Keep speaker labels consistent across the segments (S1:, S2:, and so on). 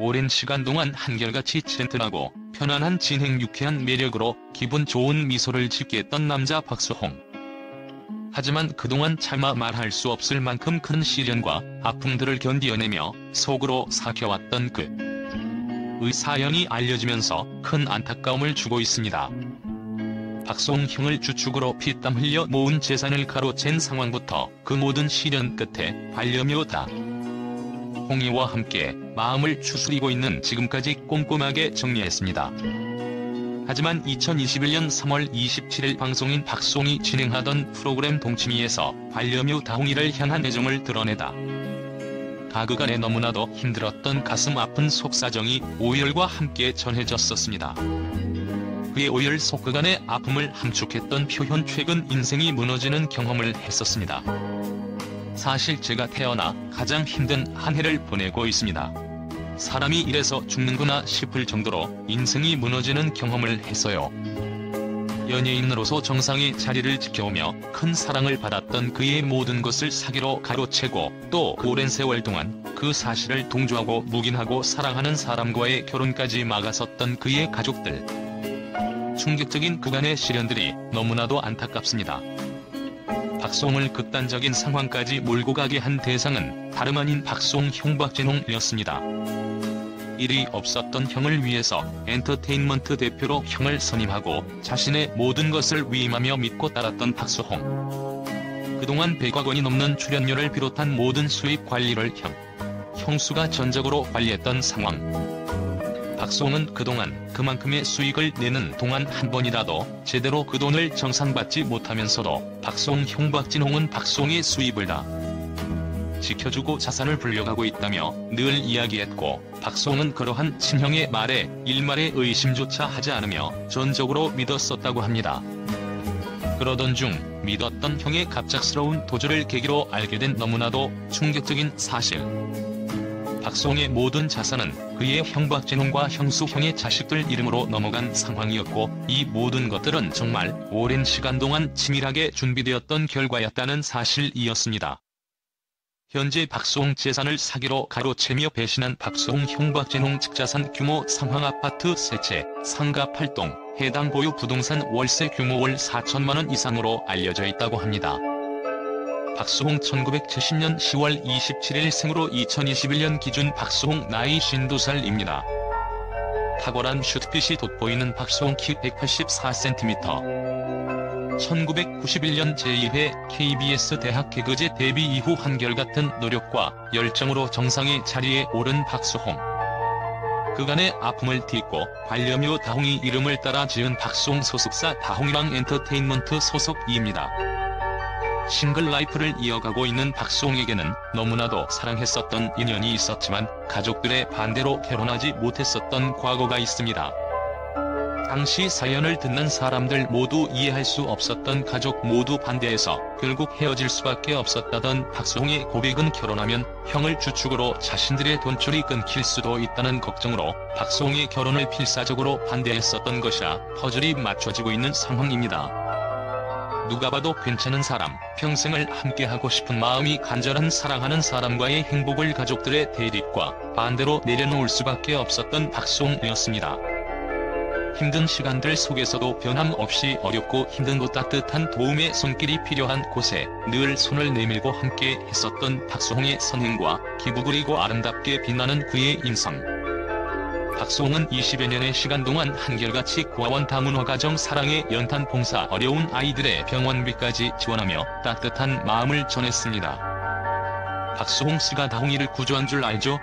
S1: 오랜 시간 동안 한결같이 젠틀하고 편안한 진행 유쾌한 매력으로 기분 좋은 미소를 짓게 했던 남자 박수홍. 하지만 그동안 차마 말할 수 없을 만큼 큰 시련과 아픔들을 견디어내며 속으로 삭혀왔던 그의 사연이 알려지면서 큰 안타까움을 주고 있습니다. 박수홍 형을 주축으로 피땀 흘려 모은 재산을 가로챈 상황부터 그 모든 시련 끝에 반려묘 다홍이와 함께 마음을 추스리고 있는 지금까지 꼼꼼하게 정리했습니다. 하지만 2021년 3월 27일 방송인 박수홍이 진행하던 프로그램 동치미에서 반려묘 다홍이를 향한 애정을 드러내다 가그간에 너무나도 힘들었던 가슴 아픈 속사정이 오열과 함께 전해졌었습니다. 그의 오열 속 그간의 아픔을 함축했던 표현 최근 인생이 무너지는 경험을 했었습니다. 사실 제가 태어나 가장 힘든 한 해를 보내고 있습니다. 사람이 이래서 죽는구나 싶을 정도로 인생이 무너지는 경험을 했어요. 연예인으로서 정상의 자리를 지켜오며 큰 사랑을 받았던 그의 모든 것을 사기로 가로채고 또 오랜 세월 동안 그 사실을 동조하고 묵인하고 사랑하는 사람과의 결혼까지 막아섰던 그의 가족들. 충격적인 그간의 시련들이 너무나도 안타깝습니다. 박수홍을 극단적인 상황까지 몰고 가게 한 대상은 다름 아닌 박수홍 형 박진홍이었습니다. 일이 없었던 형을 위해서 엔터테인먼트 대표로 형을 선임하고 자신의 모든 것을 위임하며 믿고 따랐던 박수홍. 그동안 100억 원이 넘는 출연료를 비롯한 모든 수입 관리를 형수가 전적으로 관리했던 상황. 박수홍은 그동안 그만큼의 수익을 내는 동안 한 번이라도 제대로 그 돈을 정산받지 못하면서도 박수홍 형 박진홍은 박수홍의 수입을 다 지켜주고 자산을 불려가고 있다며 늘 이야기했고 박수홍은 그러한 친형의 말에 일말의 의심조차 하지 않으며 전적으로 믿었었다고 합니다. 그러던 중 믿었던 형의 갑작스러운 도주를 계기로 알게 된 너무나도 충격적인 사실. 박수홍의 모든 자산은 그의 형 박진홍과 형수 형의 자식들 이름으로 넘어간 상황이었고 이 모든 것들은 정말 오랜 시간 동안 치밀하게 준비되었던 결과였다는 사실이었습니다. 현재 박수홍 재산을 사기로 가로채며 배신한 박수홍 형 박진홍 측 자산 규모 상황아파트 3채, 상가 8동, 해당 보유 부동산 월세 규모 월 4천만원 이상으로 알려져 있다고 합니다. 박수홍 1970년 10월 27일 생으로 2021년 기준 박수홍 나이 52살입니다. 탁월한 슛빛이 돋보이는 박수홍 키 184cm. 1991년 제1회 KBS 대학 개그제 데뷔 이후 한결같은 노력과 열정으로 정상의 자리에 오른 박수홍. 그간의 아픔을 딛고 반려묘 다홍이 이름을 따라 지은 박수홍 소속사 다홍이랑 엔터테인먼트 소속입니다. 싱글 라이프를 이어가고 있는 박수홍에게는 너무나도 사랑했었던 인연이 있었지만 가족들의 반대로 결혼하지 못했었던 과거가 있습니다. 당시 사연을 듣는 사람들 모두 이해할 수 없었던 가족 모두 반대해서 결국 헤어질 수밖에 없었다던 박수홍의 고백은 결혼하면 형을 주축으로 자신들의 돈줄이 끊길 수도 있다는 걱정으로 박수홍의 결혼을 필사적으로 반대했었던 것이라 퍼즐이 맞춰지고 있는 상황입니다. 누가 봐도 괜찮은 사람, 평생을 함께하고 싶은 마음이 간절한 사랑하는 사람과의 행복을 가족들의 대립과 반대로 내려놓을 수밖에 없었던 박수홍이었습니다. 힘든 시간들 속에서도 변함없이 어렵고 힘든 곳 따뜻한 도움의 손길이 필요한 곳에 늘 손을 내밀고 함께 했었던 박수홍의 선행과 기부 그리고 아름답게 빛나는 그의 인성. 박수홍은 20여 년의 시간 동안 한결같이 고아원 다문화 가정 사랑의 연탄 봉사 어려운 아이들의 병원비까지 지원하며 따뜻한 마음을 전했습니다. 박수홍 씨가 다홍이를 구조한 줄 알죠?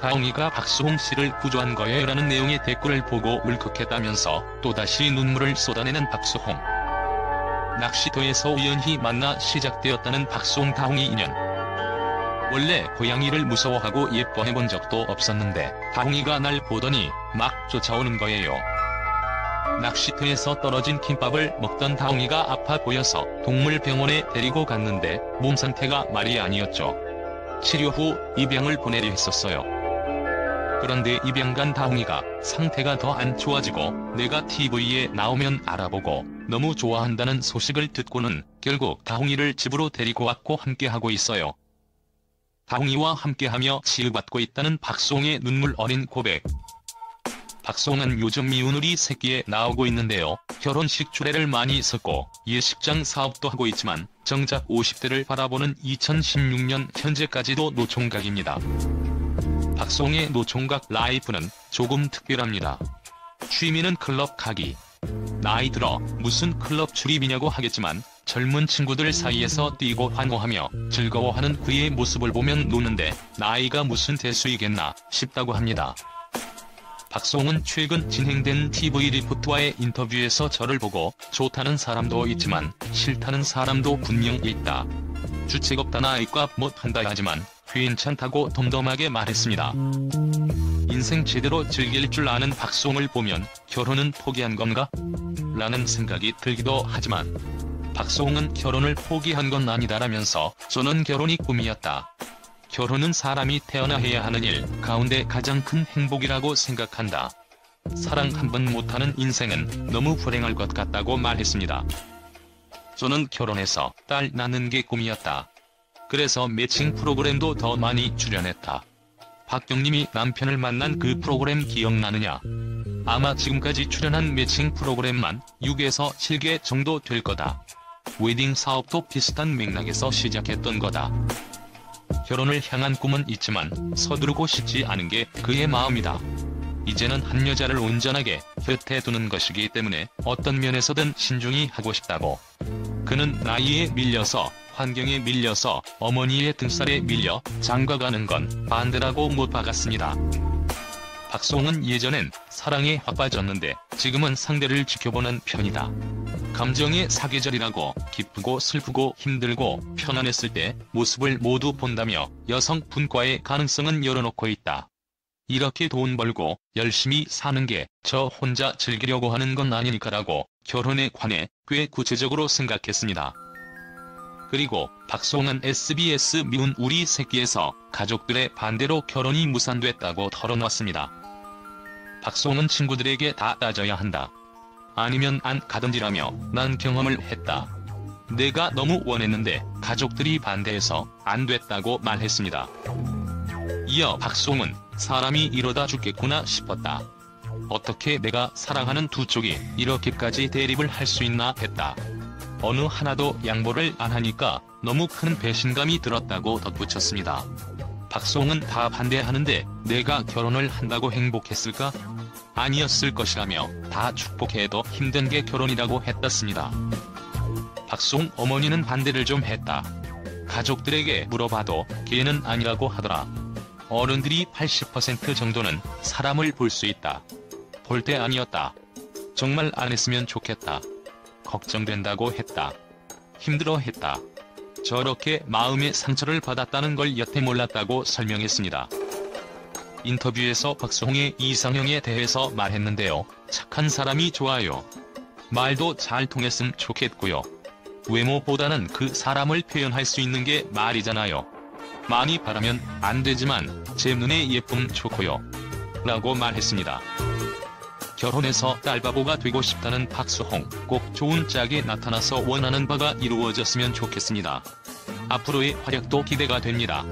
S1: 다홍이가 박수홍 씨를 구조한 거예요 라는 내용의 댓글을 보고 울컥했다면서 또다시 눈물을 쏟아내는 박수홍. 낚시터에서 우연히 만나 시작되었다는 박수홍 다홍이 인연. 원래 고양이를 무서워하고 예뻐해본 적도 없었는데 다홍이가 날 보더니 막 쫓아오는 거예요. 낚시터에서 떨어진 김밥을 먹던 다홍이가 아파 보여서 동물병원에 데리고 갔는데 몸 상태가 말이 아니었죠. 치료 후 입양을 보내려 했었어요. 그런데 입양 간 다홍이가 상태가 더 안 좋아지고 내가 TV에 나오면 알아보고 너무 좋아한다는 소식을 듣고는 결국 다홍이를 집으로 데리고 왔고 함께하고 있어요. 다홍이와 함께하며 치유받고 있다는 박수홍의 눈물 어린 고백. 박수홍은 요즘 미운 우리 새끼에 나오고 있는데요. 결혼식 주례를 많이 섰고 예식장 사업도 하고 있지만 정작 50대를 바라보는 2016년 현재까지도 노총각입니다. 박수홍의 노총각 라이프는 조금 특별합니다. 취미는 클럽 가기. 나이 들어 무슨 클럽 출입이냐고 하겠지만 젊은 친구들 사이에서 뛰고 환호하며 즐거워하는 그의 모습을 보면 노는데 나이가 무슨 대수이겠나 싶다고 합니다. 박수홍은 최근 진행된 TV 리포트와의 인터뷰에서 저를 보고 좋다는 사람도 있지만 싫다는 사람도 분명 있다. 주책 없다 나이값 못한다 하지만 괜찮다고 덤덤하게 말했습니다. 인생 제대로 즐길 줄 아는 박수홍을 보면 결혼은 포기한 건가? 라는 생각이 들기도 하지만 박수홍은 결혼을 포기한 건 아니다라면서 저는 결혼이 꿈이었다. 결혼은 사람이 태어나 해야 하는 일 가운데 가장 큰 행복이라고 생각한다. 사랑 한 번 못하는 인생은 너무 불행할 것 같다고 말했습니다. 저는 결혼해서 딸 낳는 게 꿈이었다. 그래서 매칭 프로그램도 더 많이 출연했다. 박경림이 남편을 만난 그 프로그램 기억나느냐? 아마 지금까지 출연한 매칭 프로그램만 6에서 7개 정도 될 거다. 웨딩 사업도 비슷한 맥락에서 시작했던 거다. 결혼을 향한 꿈은 있지만 서두르고 싶지 않은 게 그의 마음이다. 이제는 한 여자를 온전하게 곁에 두는 것이기 때문에 어떤 면에서든 신중히 하고 싶다고. 그는 나이에 밀려서, 환경에 밀려서, 어머니의 등살에 밀려 장가가는 건 반대라고 못 박았습니다. 박수홍은 예전엔 사랑에 확 빠졌는데 지금은 상대를 지켜보는 편이다. 감정의 사계절이라고 기쁘고 슬프고 힘들고 편안했을 때 모습을 모두 본다며 여성 분과의 가능성은 열어놓고 있다. 이렇게 돈 벌고 열심히 사는 게 저 혼자 즐기려고 하는 건 아니니까라고 결혼에 관해 꽤 구체적으로 생각했습니다. 그리고 박수홍은 SBS 미운 우리 새끼에서 가족들의 반대로 결혼이 무산됐다고 털어놨습니다. 박수홍은 친구들에게 다 따져야 한다. 아니면 안 가던지라며 난 경험을 했다. 내가 너무 원했는데 가족들이 반대해서 안 됐다고 말했습니다. 이어 박수홍은 사람이 이러다 죽겠구나 싶었다. 어떻게 내가 사랑하는 두 쪽이 이렇게까지 대립을 할 수 있나 했다. 어느 하나도 양보를 안 하니까 너무 큰 배신감이 들었다고 덧붙였습니다. 박수홍은 다 반대하는데 내가 결혼을 한다고 행복했을까? 아니었을 것이라며 다 축복해도 힘든 게 결혼이라고 했었습니다. 박수홍 어머니는 반대를 좀 했다. 가족들에게 물어봐도 걔는 아니라고 하더라. 어른들이 80% 정도는 사람을 볼 수 있다. 볼 때 아니었다. 정말 안 했으면 좋겠다. 걱정된다고 했다. 힘들어했다. 저렇게 마음의 상처를 받았다는 걸 여태 몰랐다고 설명했습니다. 인터뷰에서 박수홍의 이상형에 대해서 말했는데요. 착한 사람이 좋아요. 말도 잘 통했으면 좋겠고요. 외모보다는 그 사람을 표현할 수 있는 게 말이잖아요. 많이 바라면 안 되지만 제 눈에 예쁨 좋고요. 라고 말했습니다. 결혼해서 딸바보가 되고 싶다는 박수홍, 꼭 좋은 짝이 나타나서 원하는 바가 이루어졌으면 좋겠습니다. 앞으로의 활약도 기대가 됩니다.